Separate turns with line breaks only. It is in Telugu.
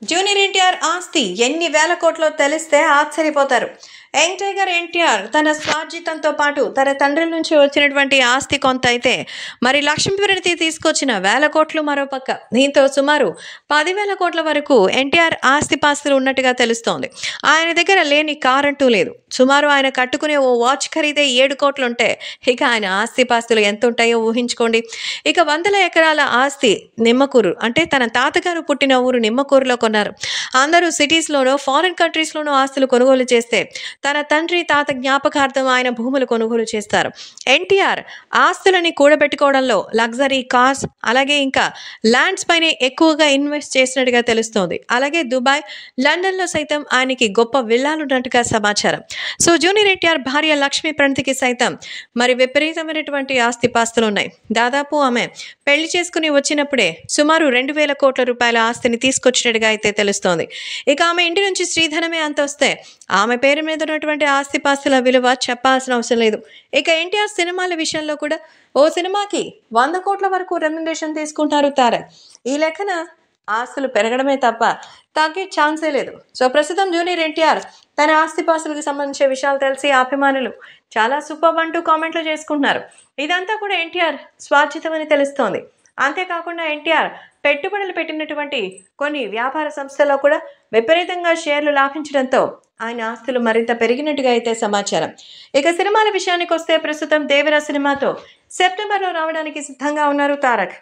జూనియర్ ఎన్టీఆర్ ఆస్తి ఎన్ని వేల కోట్లో తెలిస్తే ఆశ్చర్యపోతారు. యంగ్ టైగర్ ఎన్టీఆర్ తన స్వార్జితంతో పాటు తన తండ్రి నుంచి వచ్చినటువంటి ఆస్తి కొంత అయితే, మరి లక్ష్మీప్రణతి తీసుకొచ్చిన వేల కోట్లు మరోపక్క. దీంతో సుమారు 10,000 కోట్ల వరకు ఎన్టీఆర్ ఆస్తిపాస్తులు ఉన్నట్టుగా తెలుస్తోంది. ఆయన దగ్గర లేని కారంటూ లేదు. సుమారు ఆయన కట్టుకునే ఓ వాచ్ ఖరీదే 7 కోట్లుంటే ఇక ఆయన ఆస్తిపాస్తులు ఎంత ఉంటాయో ఊహించుకోండి. ఇక వందల ఎకరాల ఆస్తి నిమ్మకూరు, అంటే తన తాతగారు పుట్టిన ఊరు నిమ్మకూరులో కొన్నారు. అందరూ సిటీస్లోనూ ఫారిన్ కంట్రీస్లోనూ ఆస్తులు కొనుగోలు చేస్తే, తన తండ్రి తాత జ్ఞాపకార్థం ఆయన భూములు కొనుగోలు చేస్తారు. ఎన్టీఆర్ ఆస్తులని కూడబెట్టుకోవడంలో లగ్జరీ కార్స్, అలాగే ఇంకా ల్యాండ్స్ పైనే ఎక్కువగా ఇన్వెస్ట్ చేసినట్టుగా తెలుస్తోంది. అలాగే దుబాయ్, లండన్లో సైతం ఆయనకి గొప్ప విల్లాలున్నట్టుగా సమాచారం. సో జూనియర్ ఎన్టీఆర్ భార్య లక్ష్మీ ప్రణతికి సైతం మరి విపరీతమైనటువంటి ఆస్తిపాస్తులు ఉన్నాయి. దాదాపు ఆమె పెళ్లి చేసుకుని వచ్చినప్పుడే సుమారు 2,000 కోట్ల రూపాయల ఆస్తిని తీసుకొచ్చినట్టుగా అయితే తెలుస్తోంది. ఇక ఆమె ఇంటి నుంచి శ్రీధనమే అంత వస్తే ఆమె పేరు మీద ఉన్నటువంటి ఆస్తిపాస్తుల విలువ చెప్పాల్సిన అవసరం లేదు. ఇక ఎన్టీఆర్ సినిమాల విషయంలో కూడా ఓ సినిమాకి 100 కోట్ల వరకు రెమ్యునరేషన్ తీసుకుంటారు తారక్. ఈ లెక్కన ఆస్తులు పెరగడమే తప్ప తగ్గే ఛాన్సే లేదు. సో ప్రస్తుతం జూనియర్ ఎన్టీఆర్ తన ఆస్తిపాస్తులకు సంబంధించిన విషయాలు తెలిసి అభిమానులు చాలా సూపర్ అంటూ కామెంట్లు చేసుకుంటున్నారు. ఇదంతా కూడా ఎన్టీఆర్ స్వార్జితమని తెలుస్తోంది. అంతేకాకుండా ఎన్టీఆర్ పెట్టుబడులు పెట్టినటువంటి కొన్ని వ్యాపార సంస్థల్లో కూడా విపరీతంగా షేర్లు లాభించడంతో ఆయన ఆస్తులు మరింత పెరిగినట్టుగా అయితే సమాచారం. ఇక సినిమాల విషయానికి వస్తే ప్రస్తుతం దేవరా సినిమాతో సెప్టెంబర్లో రావడానికి సిద్ధంగా ఉన్నారు తారక్.